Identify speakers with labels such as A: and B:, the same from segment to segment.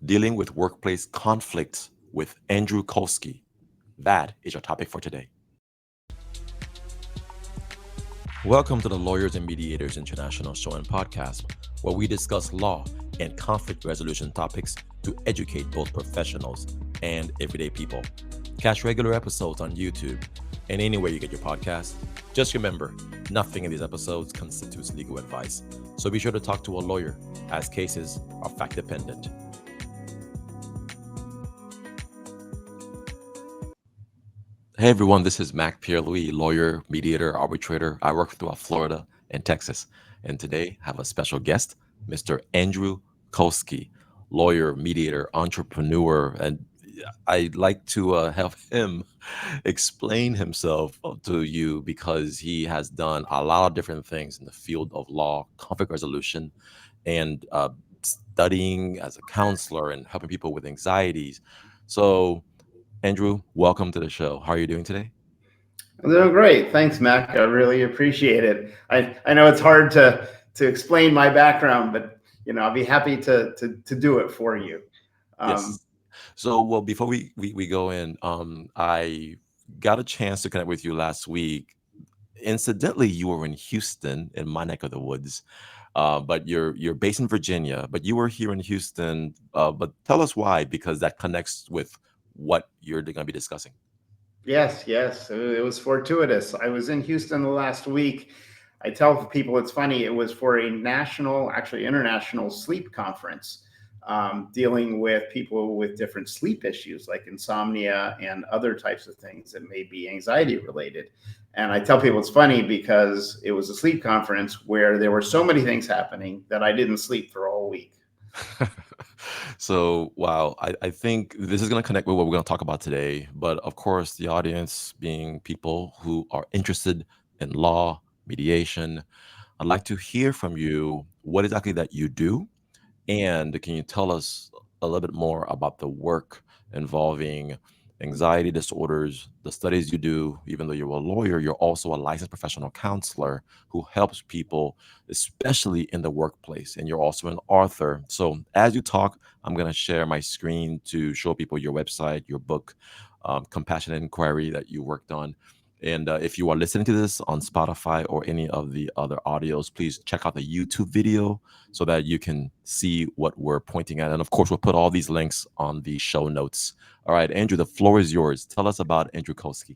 A: dealing with workplace conflicts with Andrew Kolsky. That is our topic for today. Welcome to the Lawyers and Mediators International Show and Podcast, where we discuss law and conflict resolution topics to educate both professionals and everyday people. Catch regular episodes on YouTube and anywhere you get your podcasts. Just remember, nothing in these episodes constitutes legal advice, so be sure to talk to a lawyer, as cases are fact dependent. Hey everyone, this is Mac Pierre-Louis, lawyer, mediator, arbitrator. I work throughout Florida and Texas. And today I have a special guest, Mr. Andrew Kolsky, lawyer, mediator, entrepreneur. And I'd like to have him explain himself to you because he has done a lot of different things in the field of law, conflict resolution, and studying as a counselor and helping people with anxieties. So, Andrew, welcome to the show. How are you doing today?
B: I'm doing great. Thanks, Mac. I really appreciate it. I know it's hard to explain my background, but I'll be happy to do it for you.
A: Yes. So, well, before we go in, I got a chance to connect with you last week. Incidentally, you were in Houston, in my neck of the woods, but you're based in Virginia. But you were here in Houston. But tell us why, because that connects with what you're going to be discussing.
B: Yes. It was fortuitous. I was in Houston the last week. I tell people it's funny. It was for a national, actually international sleep conference, dealing with people with different sleep issues like insomnia and other types of things that may be anxiety related. And I tell people it's funny because it was a sleep conference where there were so many things happening that I didn't sleep for a whole week.
A: So, wow, I think this is going to connect with what we're going to talk about today. But of course, the audience being people who are interested in law, mediation, I'd like to hear from you what exactly that you do. And can you tell us a little bit more about the work involving anxiety disorders, the studies you do? Even though you're a lawyer, you're also a licensed professional counselor who helps people, especially in the workplace. And you're also an author. So as you talk, I'm going to share my screen to show people your website, your book, Compassionate Inquiry that you worked on. And if you are listening to this on Spotify or any of the other audios, please check out the YouTube video so that you can see what we're pointing at. And of course, we'll put all these links on the show notes. All right, Andrew, the floor is yours. Tell us about Andrew Kolsky.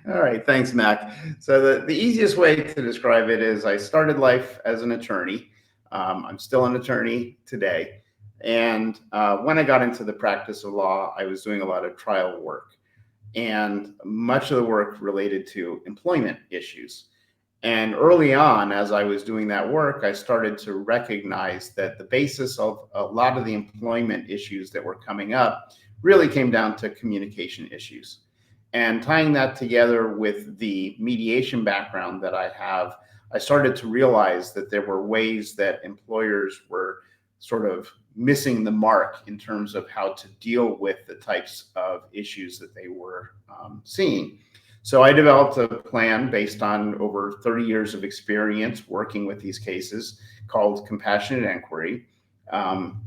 B: All right, thanks, Mac. So the easiest way to describe it is I started life as an attorney. I'm still an attorney today. And when I got into the practice of law, I was doing a lot of trial work. And much of the work related to employment issues. And early on, as I was doing that work, I started to recognize that the basis of a lot of the employment issues that were coming up really came down to communication issues. And tying that together with the mediation background that I have, I started to realize that there were ways that employers were sort of missing the mark in terms of how to deal with the types of issues that they were seeing. So I developed a plan based on over 30 years of experience working with these cases called Compassionate Inquiry. And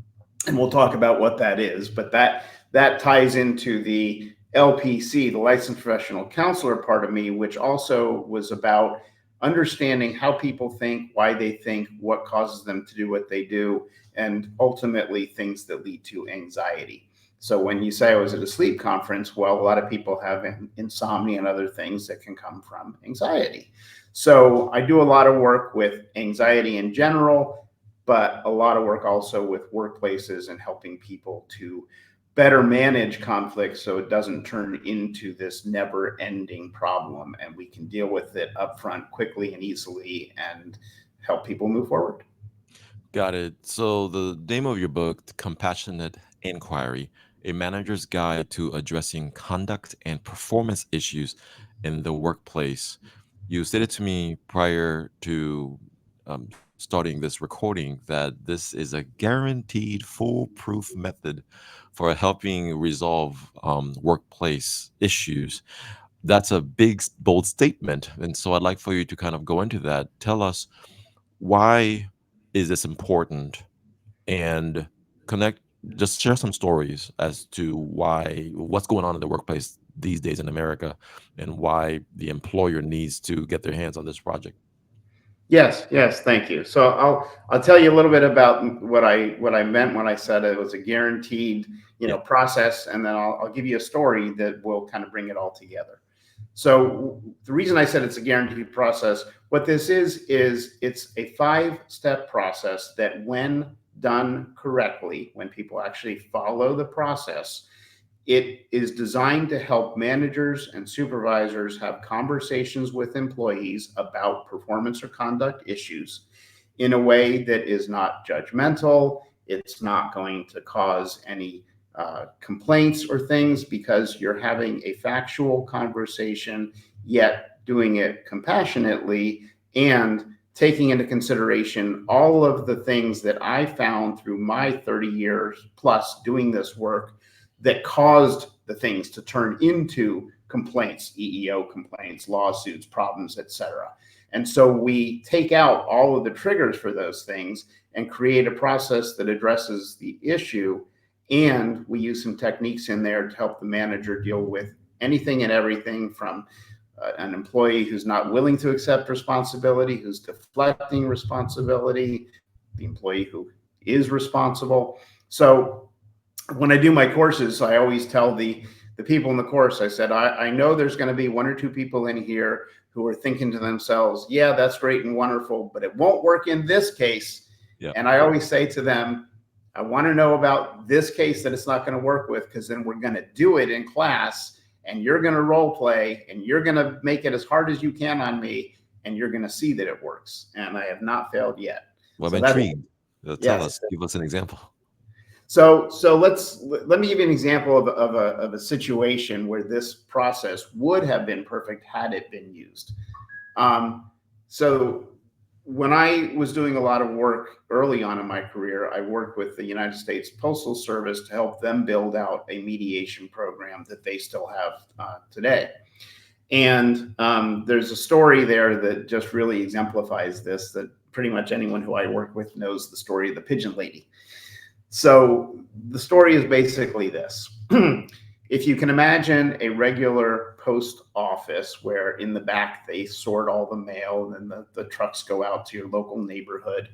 B: we'll talk about what that is, but that ties into the LPC, the licensed professional counselor part of me, which also was about understanding how people think, why they think, what causes them to do what they do, and ultimately things that lead to anxiety. So when you say I was at a sleep conference, well, a lot of people have insomnia and other things that can come from anxiety. So I do a lot of work with anxiety in general, but a lot of work also with workplaces and helping people to better manage conflict so it doesn't turn into this never-ending problem, and we can deal with it upfront quickly and easily and help people move forward.
A: Got it. So the name of your book, Compassionate Inquiry, a manager's guide to addressing conduct and performance issues in the workplace. You stated to me prior to starting this recording that this is a guaranteed foolproof method for helping resolve workplace issues. That's a big, bold statement. And so I'd like for you to kind of go into that. Tell us, why is this important, and connect just share some stories as to what's going on in the workplace these days in America, and why the employer needs to get their hands on this project.
B: Yes, yes, thank you. So I'll tell you a little bit about what I meant when I said it was a guaranteed,
A: Yeah.
B: process, and then I'll give you a story that will kind of bring it all together. So the reason I said it's a guaranteed process, what this is it's a 5-step process that, when done correctly, when people actually follow the process, it is designed to help managers and supervisors have conversations with employees about performance or conduct issues in a way that is not judgmental. It's not going to cause any complaints or things, because you're having a factual conversation, yet doing it compassionately and taking into consideration all of the things that I found through my 30 years plus doing this work that caused the things to turn into complaints, EEO complaints, lawsuits, problems, etc. And so we take out all of the triggers for those things and create a process that addresses the issue. And we use some techniques in there to help the manager deal with anything and everything from an employee who's not willing to accept responsibility, who's deflecting responsibility, the employee who is responsible. So when I do my courses, I always tell the people in the course, I said, I know there's going to be 1 or 2 people in here who are thinking to themselves, yeah, that's great and wonderful, but it won't work in this case.
A: Yeah.
B: And I always say to them, I want to know about this case that it's not going to work with, because then we're going to do it in class, and you're going to role play, and you're going to make it as hard as you can on me, and you're going to see that it works. And I have not failed yet.
A: Well, I'm
B: So that's,
A: intrigued. Tell
B: yes.
A: us, give us an example.
B: So let me give you an example of a situation where this process would have been perfect had it been used. So when I was doing a lot of work early on in my career, I worked with the United States Postal Service to help them build out a mediation program that they still have today. And there's a story there that just really exemplifies this, that pretty much anyone who I work with knows the story of the pigeon lady. So the story is basically this. If you can imagine a regular post office where in the back they sort all the mail, and then the trucks go out to your local neighborhood,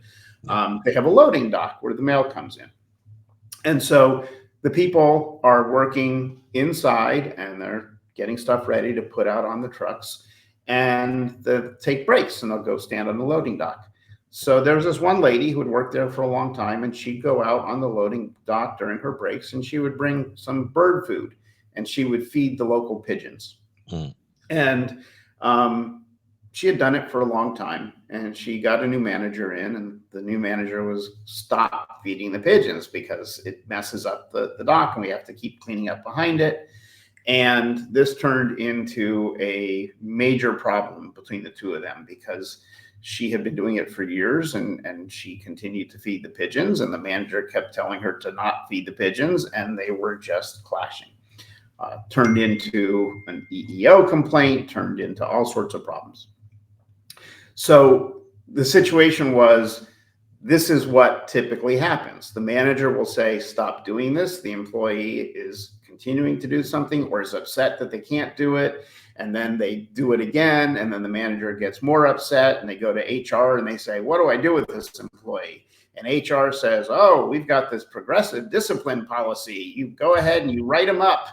B: they have a loading dock where the mail comes in. And so the people are working inside, and they're getting stuff ready to put out on the trucks, and they'll take breaks and they'll go stand on the loading dock. So there was this one lady who had worked there for a long time, and she'd go out on the loading dock during her breaks, and she would bring some bird food, and she would feed the local pigeons.
A: Mm.
B: And she had done it for a long time, and she got a new manager in, and the new manager was stop feeding the pigeons because it messes up the dock, and we have to keep cleaning up behind it. And this turned into a major problem between the two of them, because she had been doing it for years, and she continued to feed the pigeons, and the manager kept telling her to not feed the pigeons, and they were just clashing. Turned into an EEO complaint, turned into all sorts of problems. So the situation was, this is what typically happens. The manager will say, stop doing this. The employee is continuing to do something, or is upset that they can't do it. And then they do it again. And then the manager gets more upset, and they go to HR and they say, what do I do with this employee? And HR says, oh, we've got this progressive discipline policy. You go ahead and you write them up.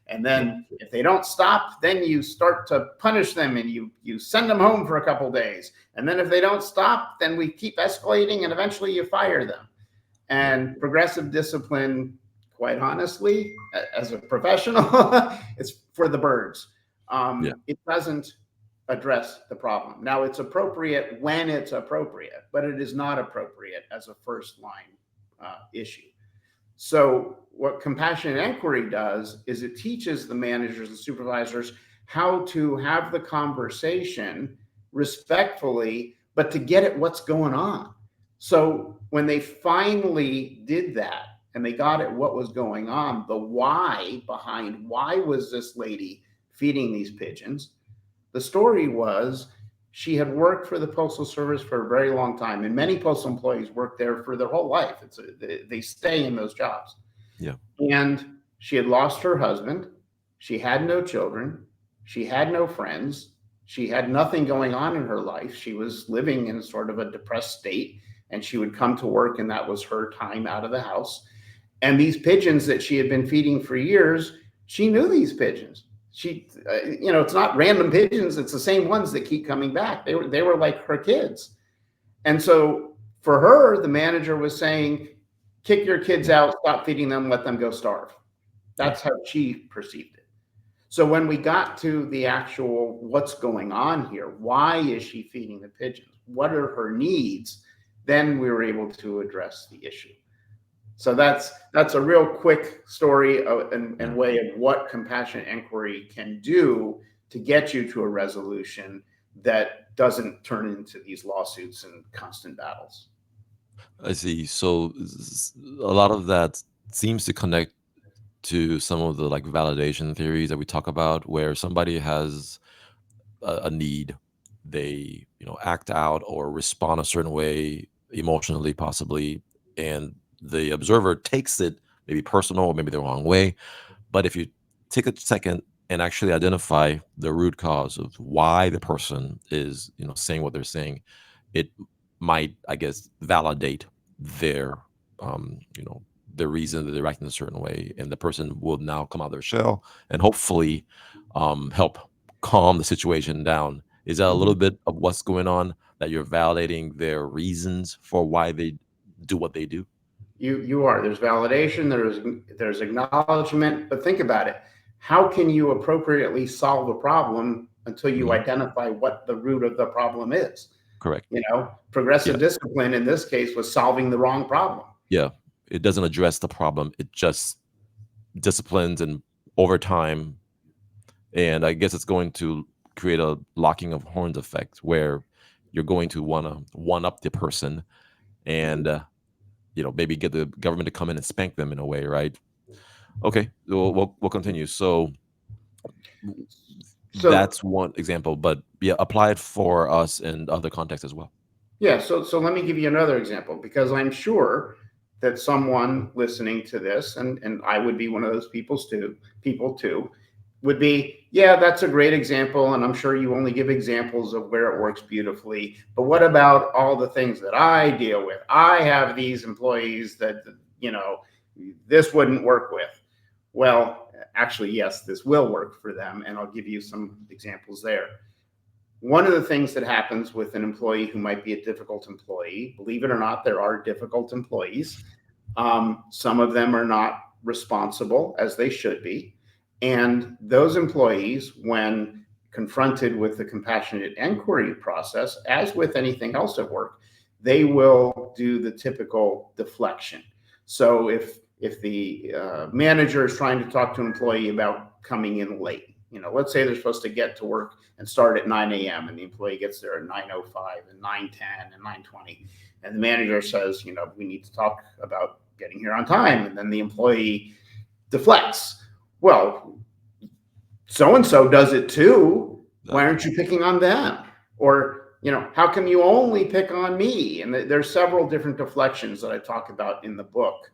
B: And then if they don't stop, then you start to punish them, and you send them home for a couple of days. And then if they don't stop, then we keep escalating, and eventually you fire them. And progressive discipline, quite honestly, as a professional, it's for the birds. It doesn't address the problem. Now, it's appropriate when it's appropriate, but it is not appropriate as a first line issue. So what compassionate inquiry does is it teaches the managers and supervisors how to have the conversation respectfully, but to get at what's going on. So when they finally did that, and they got at what was going on, the why behind why was this lady feeding these pigeons, the story was she had worked for the Postal Service for a very long time, and many postal employees work there for their whole life. They stay in those jobs.
A: Yeah.
B: And she had lost her husband. She had no children. She had no friends. She had nothing going on in her life. She was living in sort of a depressed state, and she would come to work, and that was her time out of the house. And these pigeons that she had been feeding for years, she knew these pigeons. It's not random pigeons. It's the same ones that keep coming back. They were like her kids. And so for her, the manager was saying, kick your kids
A: Yeah.
B: out, stop feeding them, let them go starve.
A: Yeah.
B: That's how she perceived it. So when we got to the actual what's going on here, why is she feeding the pigeons? What are her needs? Then we were able to address the issue. So that's a real quick story and
A: Yeah.
B: way of what compassionate inquiry can do to get you to a resolution that doesn't turn into these lawsuits and constant battles.
A: I see. So a lot of that seems to connect to some of the like validation theories that we talk about, where somebody has a need, they act out or respond a certain way emotionally, possibly, and the observer takes it maybe personal or maybe the wrong way. But if you take a second and actually identify the root cause of why the person is, saying what they're saying, it might, I guess, validate their, you know, the reason that they're acting a certain way, and the person will now come out of their shell and hopefully help calm the situation down. Is that a little
B: Mhm.
A: bit of what's going on? That you're validating their reasons for why they do what they do?
B: You are. There's validation, there's acknowledgement, but think about it. How can you appropriately solve a problem until you
A: Mhm.
B: identify what the root of the problem is?
A: Correct.
B: Progressive
A: Yeah.
B: discipline in this case was solving the wrong problem.
A: Yeah. It doesn't address the problem. It just disciplines and over time, and I guess it's going to create a locking of horns effect where you're going to want to one up the person and maybe get the government to come in and spank them in a way, right? Okay, we'll continue. So w-
B: So
A: that's one example, but yeah, apply it for us in other contexts as well.
B: yeah, so let me give you another example because I'm sure that someone listening to this, and I would be one of those people too, would be, yeah, that's a great example, and I'm sure you only give examples of where it works beautifully. But what about all the things that I deal with? I have these employees that you know this wouldn't work with. Well, actually, yes, this will work for them, and I'll give you some examples there. One of the things that happens with an employee who might be a difficult employee, believe it or not, there are difficult employees. Some of them are not responsible as they should be. And those employees, when confronted with the compassionate inquiry process, as with anything else at work, they will do the typical deflection. So if the manager is trying to talk to an employee about coming in late, let's say they're supposed to get to work and start at 9 a.m. and the employee gets there at 9:05 and 9:10 and 9:20, and the manager says, we need to talk about getting here on time, and then the employee deflects. Well, so and so does it too. Why aren't you picking on them? Or how come you only pick on me? And there's several different deflections that I talk about in the book.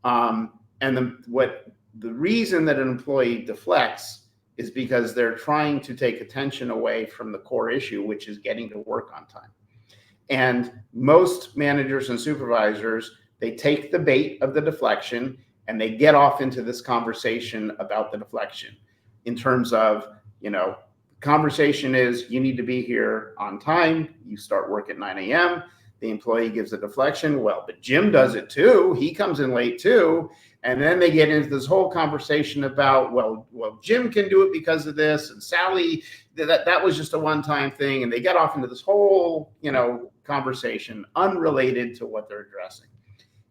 B: And the reason that an employee deflects is because they're trying to take attention away from the core issue, which is getting to work on time. And most managers and supervisors, they take the bait of the deflection and they get off into this conversation about the deflection in terms of, conversation is you need to be here on time. You start work at 9 a.m. The employee gives a deflection. Well, but Jim does it too. He comes in late too. And then they get into this whole conversation about, well, Jim can do it because of this, and Sally, that was just a one-time thing. And they get off into this whole,
A: Yeah.
B: conversation unrelated to what they're addressing.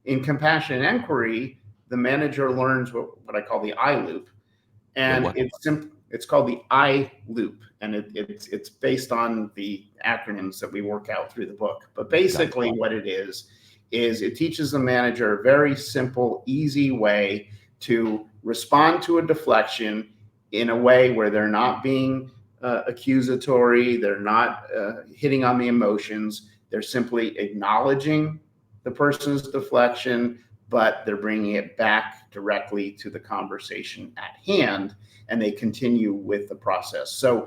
B: In compassionate inquiry, the manager learns what I call the I loop,
A: The
B: and
A: what?
B: it's called the I loop, and it's based on the acronyms that we work out through the book. But
A: Got it.
B: basically, what it is it teaches the manager a very simple, easy way to respond to a deflection in a way where they're not being accusatory, they're not hitting on the emotions, they're simply acknowledging the person's deflection, but they're bringing it back directly to the conversation at hand, and they continue with the process. So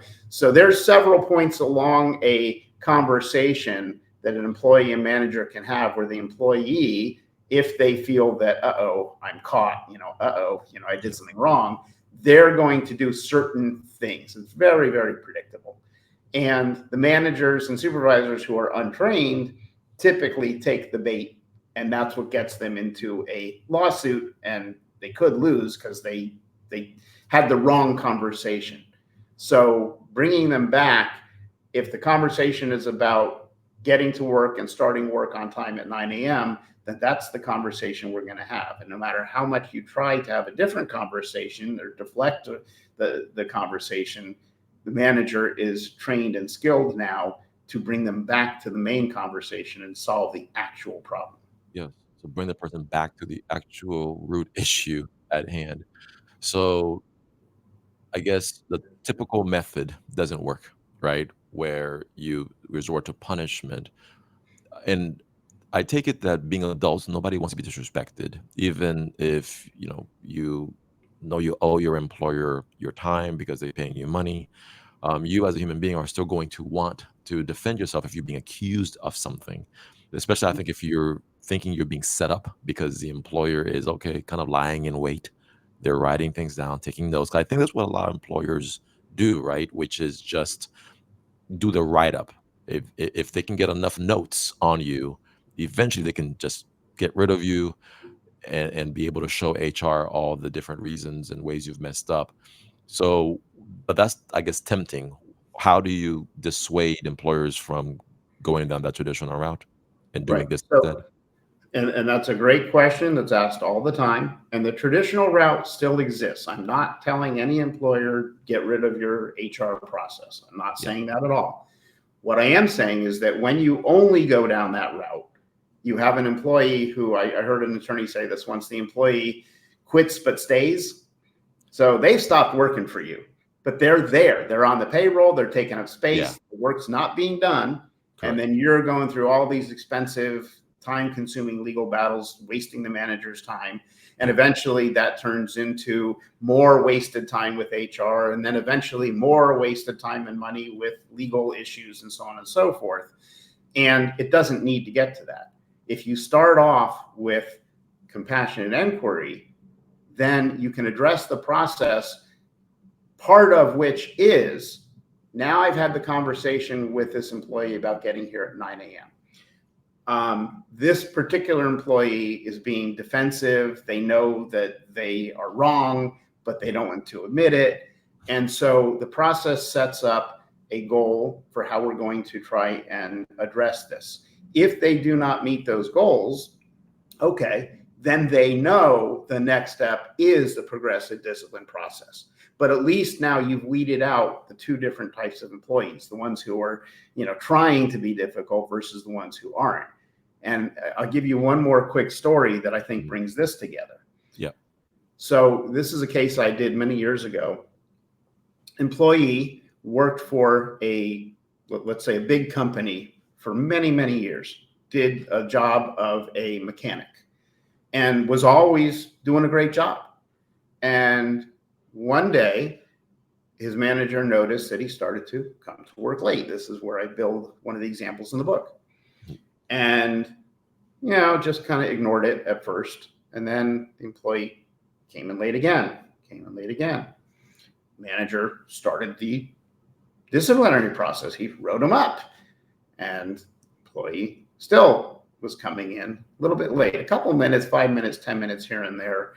B: there's several points along a conversation that an employee and manager can have where the employee, if they feel that, I'm caught, I did something wrong, they're going to do certain things. It's very, very predictable. And the managers and supervisors who are untrained typically take the bait, and that's what gets them into a lawsuit, and they could lose because they had the wrong conversation. So bringing them back, if the conversation is about getting to work and starting work on time at 9 a.m., then that's the conversation we're going to have. And no matter how much you try to have a different conversation or deflect the conversation, the manager is trained and skilled now to bring them back to the main conversation and solve the actual problem.
A: Yes. So bring the person back to the actual root issue at hand. So I guess the typical method doesn't work, right? Where you resort to punishment. And I take it that being adults, nobody wants to be disrespected, even if you know you owe your employer your time because they're paying you money. You as a human being are still going to want to defend yourself if you're being accused of something. Especially, I think if you're thinking you're being set up because the employer is okay, kind of lying in wait. They're writing things down, taking notes. I think that's what a lot of employers do, right? Which is just do the write up. If they can get enough notes on you, eventually they can just get rid of you and be able to show HR all the different reasons and ways you've messed up. So, but that's, I guess, tempting. How do you dissuade employers from going down that traditional route and doing
B: Right.
A: this instead?
B: So, and that's a great question that's asked all the time. And the traditional route still exists. I'm not telling any employer, get rid of your HR process. I'm not
A: Yeah.
B: saying that at all. What I am saying is that when you only go down that route, you have an employee who I heard an attorney say this once, the employee quits but stays. So they've stopped working for you, but they're there. They're on the payroll. They're taking up
A: Yeah.
B: space. The work's not being done. And
A: Correct.
B: then you're going through all these expensive, time consuming legal battles, wasting the manager's time. And
A: Yeah.
B: eventually that turns into more wasted time with HR, and then eventually more wasted time and money with legal issues and so on and so forth. And it doesn't need to get to that. If you start off with compassionate inquiry, then you can address the process, part of which is, now I've had the conversation with this employee about getting here at 9 a.m. This particular employee is being defensive. They know that they are wrong, but they don't want to admit it. And so the process sets up a goal for how we're going to try and address this. If they do not meet those goals, okay, then they know the next step is the progressive discipline process. But at least now you've weeded out the two different types of employees, the ones who are, trying to be difficult versus the ones who aren't. And I'll give you one more quick story that I think brings this together.
A: Yeah.
B: So this is a case I did many years ago. Employee worked for let's say a big company for many, many years, did a job of a mechanic and was always doing a great job. And one day, his manager noticed that he started to come to work late. This is where I build one of the examples in the book. And, just kind of ignored it at first. And then the employee came in late again. Manager started the disciplinary process. He wrote him up. And employee still was coming in a little bit late, a couple minutes, 5 minutes, 10 minutes here and there.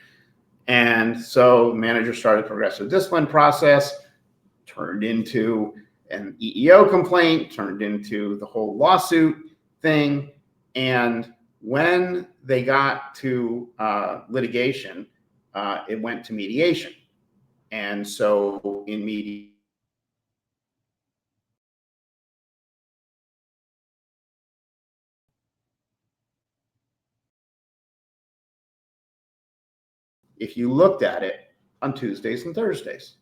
B: And so manager started progressive discipline process, turned into an EEO complaint, turned into the whole lawsuit thing. And when they got to litigation, it went to mediation. And so in mediation, if you looked at it on Tuesdays and Thursdays,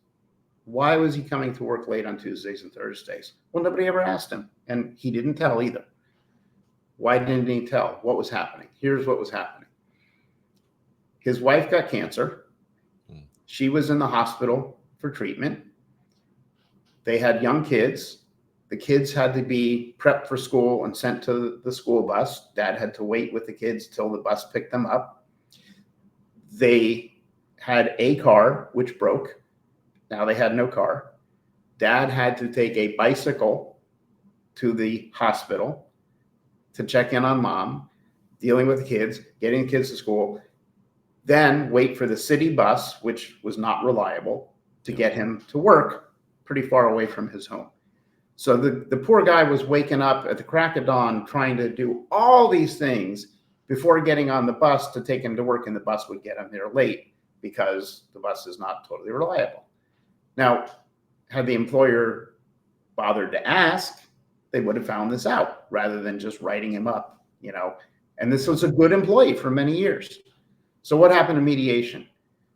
B: why was he coming to work late on Tuesdays and Thursdays? Well, nobody ever asked him, and he didn't tell either. Why didn't he tell? What was happening? Here's what was happening. His wife got cancer.
A: Mm.
B: She was in the hospital for treatment. They had young kids. The kids had to be prepped for school and sent to the school bus. Dad had to wait with the kids till the bus picked them up. They had a car, which broke. Now they had no car. Dad had to take a bicycle to the hospital to check in on mom, dealing with the kids, getting the kids to school, then wait for the city bus, which was not reliable, to get him to work pretty far away from his home. So the poor guy was waking up at the crack of dawn trying to do all these things before getting on the bus to take him to work, and the bus would get him there late because the bus is not totally reliable. Now, had the employer bothered to ask, they would have found this out rather than just writing him up, And this was a good employee for many years. So what happened to mediation?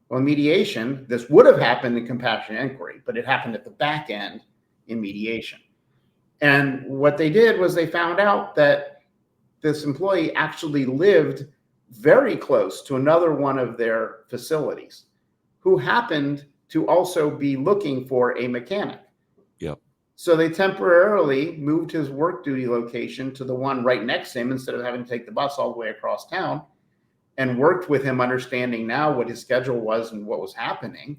B: Well, in mediation, this would have happened in compassionate inquiry, but it happened at the back end in mediation. And what they did was they found out that this employee actually lived very close to another one of their facilities who happened to also be looking for a mechanic.
A: Yep.
B: So they temporarily moved his work duty location to the one right next to him instead of having to take the bus all the way across town, and worked with him, understanding now what his schedule was and what was happening.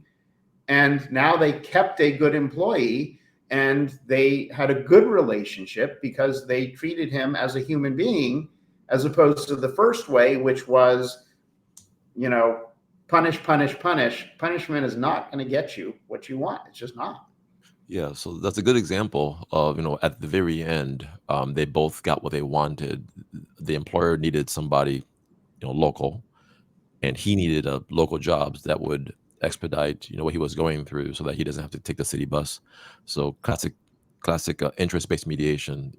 B: And now they kept a good employee, and they had a good relationship because they treated him as a human being, as opposed to the first way, which was, punish, punish, punish. Punishment is not going to get you what you want. It's just not.
A: Yeah, so that's a good example of, at the very end, they both got what they wanted. The employer needed somebody, local, and he needed a local jobs that would expedite, what he was going through, so that he doesn't have to take the city bus. So classic interest-based mediation,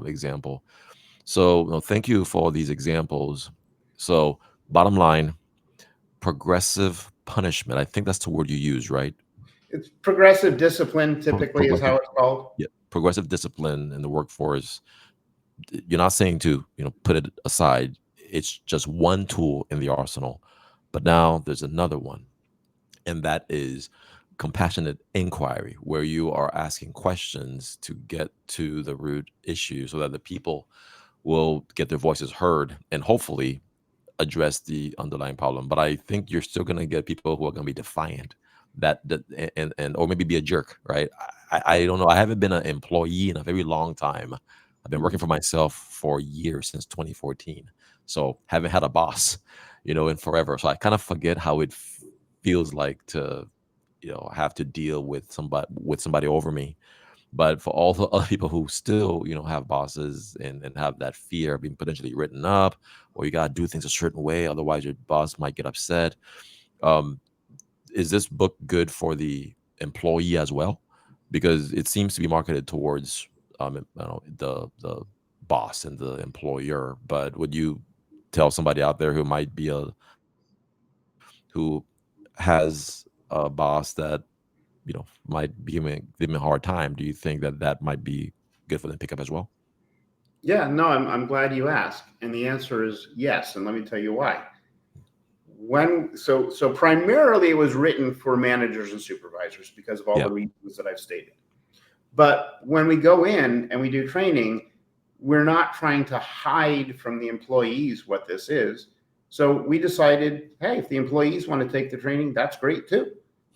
A: example. So thank you for all these examples. So bottom line, progressive punishment. I think that's the word you use, right?
B: It's progressive discipline, typically, is how it's called.
A: Yeah, progressive discipline in the workforce. You're not saying to put it aside. It's just one tool in the arsenal, but now there's another one, and that is compassionate inquiry, where you are asking questions to get to the root issue so that the people will get their voices heard and hopefully address the underlying problem. But I think you're still going to get people who are going to be defiant, that and or maybe be a jerk, right? I don't know. I haven't been an employee in a very long time. I've been working for myself for years, since 2014. So haven't had a boss, in forever. So I kind of forget how it feels like to, have to deal with somebody over me. But for all the other people who still, have bosses and have that fear of being potentially written up, or you gotta do things a certain way, otherwise your boss might get upset. Um, is this book good for the employee as well? Because it seems to be marketed towards the boss and the employer. But would you tell somebody out there who might be who has a boss that might be giving them a hard time, do you think that might be good for them to pick up as well?
B: Yeah, no, I'm glad you asked. And the answer is yes. And let me tell you why. So primarily it was written for managers and supervisors because of all the reasons that I've stated. But when we go in and we do training, we're not trying to hide from the employees what this is. So we decided, hey, if the employees want to take the training, that's great too,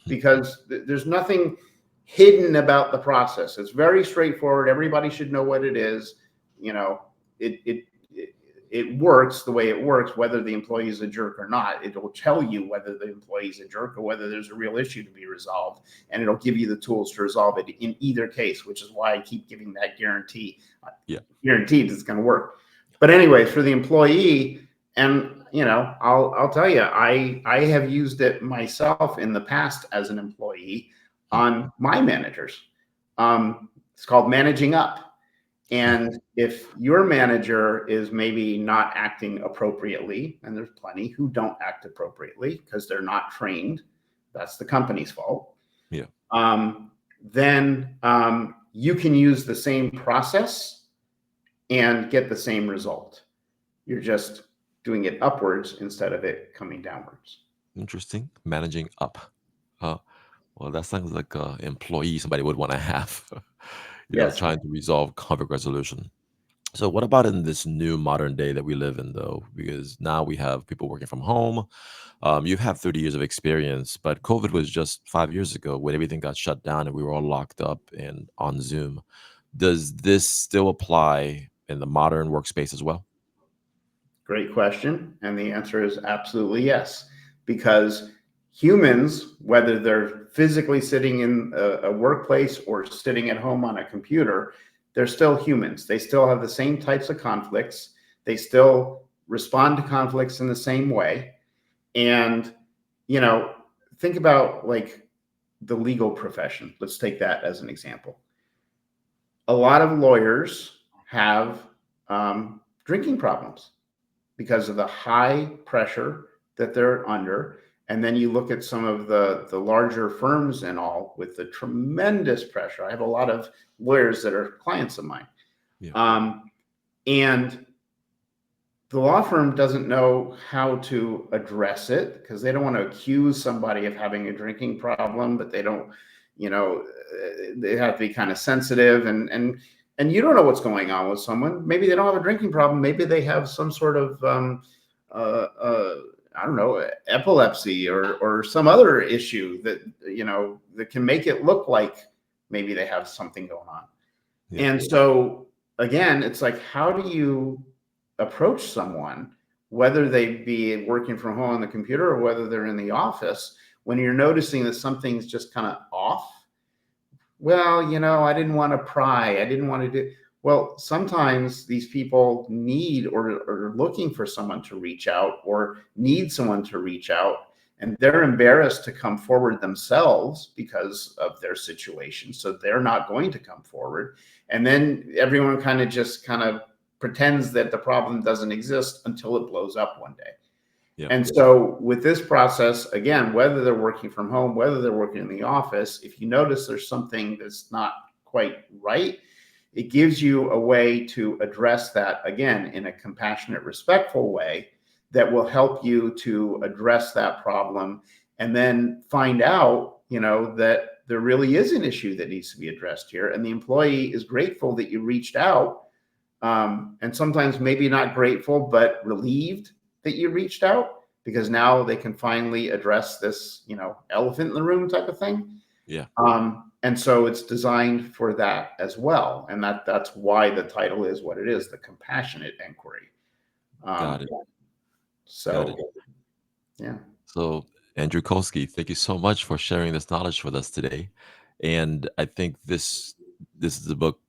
B: because there's nothing hidden about the process. It's very straightforward. Everybody should know what it is. It works the way it works, whether the employee is a jerk or not. It will tell you whether the employee is a jerk or whether there's a real issue to be resolved, and it'll give you the tools to resolve it in either case, which is why I keep giving that guarantee. Guaranteed it's going to work. But anyways, for the employee, and I'll tell you, I have used it myself in the past as an employee on my managers. It's called managing up. And if your manager is maybe not acting appropriately, and there's plenty who don't act appropriately because they're not trained, that's the company's fault.
A: Yeah.
B: Then you can use the same process and get the same result. You're just doing it upwards instead of it coming downwards.
A: Interesting. Managing up. Uh, well, that sounds like a employee somebody would want to have,
B: Yes.
A: trying to resolve conflict resolution. So, what about in this new modern day that we live in, though? Because now we have people working from home. You've had 30 years of experience, but COVID was just 5 years ago when everything got shut down and we were all locked up and on Zoom. Does this still apply in the modern workspace as well?
B: Great question. And the answer is absolutely yes. Because humans, whether they're physically sitting in a workplace or sitting at home on a computer, they're still humans. They still have the same types of conflicts. They still respond to conflicts in the same way. And, you know, think about like the legal profession. Let's take that as an example. A lot of lawyers have drinking problems because of the high pressure that they're under. And then you look at some of the larger firms and all with the tremendous pressure. I have a lot of lawyers that are clients of mine.
A: Yeah.
B: And the law firm doesn't know how to address it because they don't want to accuse somebody of having a drinking problem, but they don't, they have to be kind of sensitive and you don't know what's going on with someone. Maybe they don't have a drinking problem. Maybe they have some sort of, I don't know, epilepsy or some other issue that, that can make it look like maybe they have something going on.
A: Yeah.
B: And so again, it's like, how do you approach someone, whether they be working from home on the computer or whether they're in the office, when you're noticing that something's just kind of off? Well, I didn't want to pry. I didn't want to do. Well, sometimes these people need or are looking for someone to reach out or need someone to reach out, and they're embarrassed to come forward themselves because of their situation. So they're not going to come forward. And then everyone kind of pretends that the problem doesn't exist until it blows up one day.
A: Yeah.
B: And so with this process, again, whether they're working from home, whether they're working in the office, if you notice there's something that's not quite right, it gives you a way to address that, again, in a compassionate, respectful way that will help you to address that problem and then find out, that there really is an issue that needs to be addressed here. And the employee is grateful that you reached out. And sometimes maybe not grateful, but relieved that you reached out because now they can finally address this, elephant in the room type of thing.
A: Yeah.
B: And so it's designed for that as well. And that's why the title is what it is, the compassionate inquiry.
A: Got it.
B: So,
A: Got it.
B: yeah.
A: So, Andrew Kolsky, thank you so much for sharing this knowledge with us today. And I think this is a book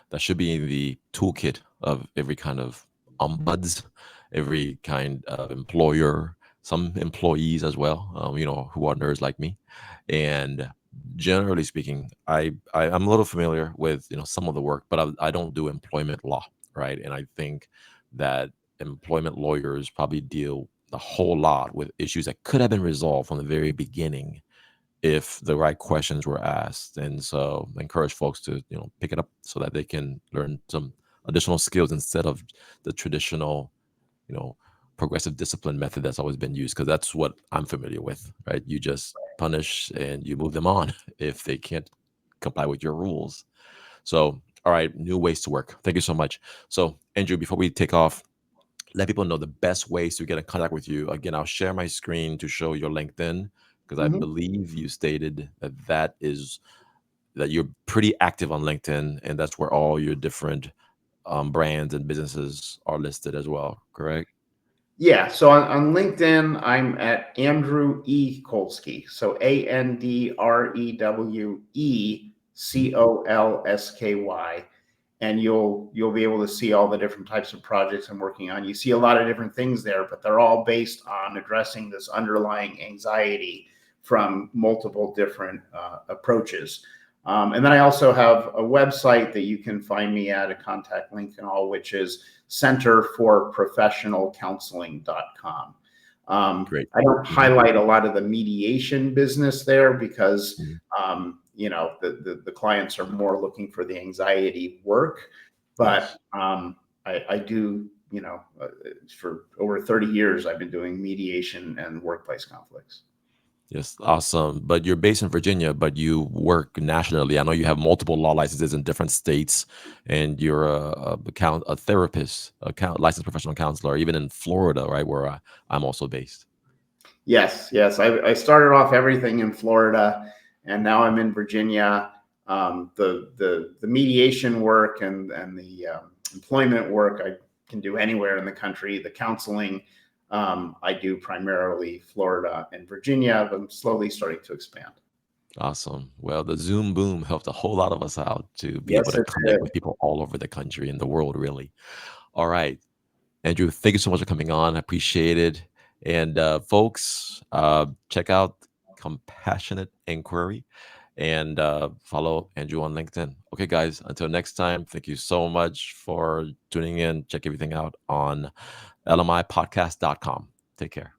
A: that should be in the toolkit of every kind of ombuds, every kind of employer, some employees as well, who are nerds like me. And generally speaking, I'm a little familiar with some of the work, but I don't do employment law, right? And I think that employment lawyers probably deal a whole lot with issues that could have been resolved from the very beginning if the right questions were asked. And so I encourage folks to, pick it up so that they can learn some additional skills instead of the traditional, you know, progressive discipline method that's always been used, because that's what I'm familiar with, right? You just punish and you move them on if they can't comply with your rules. So, all right, new ways to work. Thank you so much. So, Andrew, before we take off, let people know the best ways to get in contact with you. Again, I'll share my screen to show your LinkedIn because I
B: Mhm.
A: believe you stated that you're pretty active on LinkedIn, and that's where all your different brands and businesses are listed as well. Correct?
B: Yeah. So on LinkedIn, I'm at Andrew E. Colsky. So AndreweColsky. And you'll be able to see all the different types of projects I'm working on. You see a lot of different things there, but they're all based on addressing this underlying anxiety from multiple different approaches. And then I also have a website that you can find me at, a contact link and all, which is centerforprofessionalcounseling.com.
A: Great.
B: I don't highlight a lot of the mediation business there because
A: Mhm.
B: the clients are more looking for the anxiety work, but
A: Yes.
B: I do for over 30 years, I've been doing mediation and workplace conflicts.
A: Yes, awesome. But you're based in Virginia, but you work nationally. I know you have multiple law licenses in different states, and you're a therapist, licensed professional counselor, even in Florida, right, where I'm also based.
B: Yes, yes. I started off everything in Florida, and now I'm in Virginia. The mediation work and the employment work I can do anywhere in the country. The counseling I do primarily Florida and Virginia, but I'm slowly starting to expand.
A: Awesome. Well, the Zoom boom helped a whole lot of us out to be able
B: Yes,
A: to
B: it
A: connect
B: did.
A: with people all over the country and the world, really. All right. Andrew, thank you so much for coming on. I appreciate it. And folks, check out Compassionate Inquiry and follow Andrew on LinkedIn. Okay, guys, until next time, thank you so much for tuning in. Check everything out on lmipodcast.com. Take care.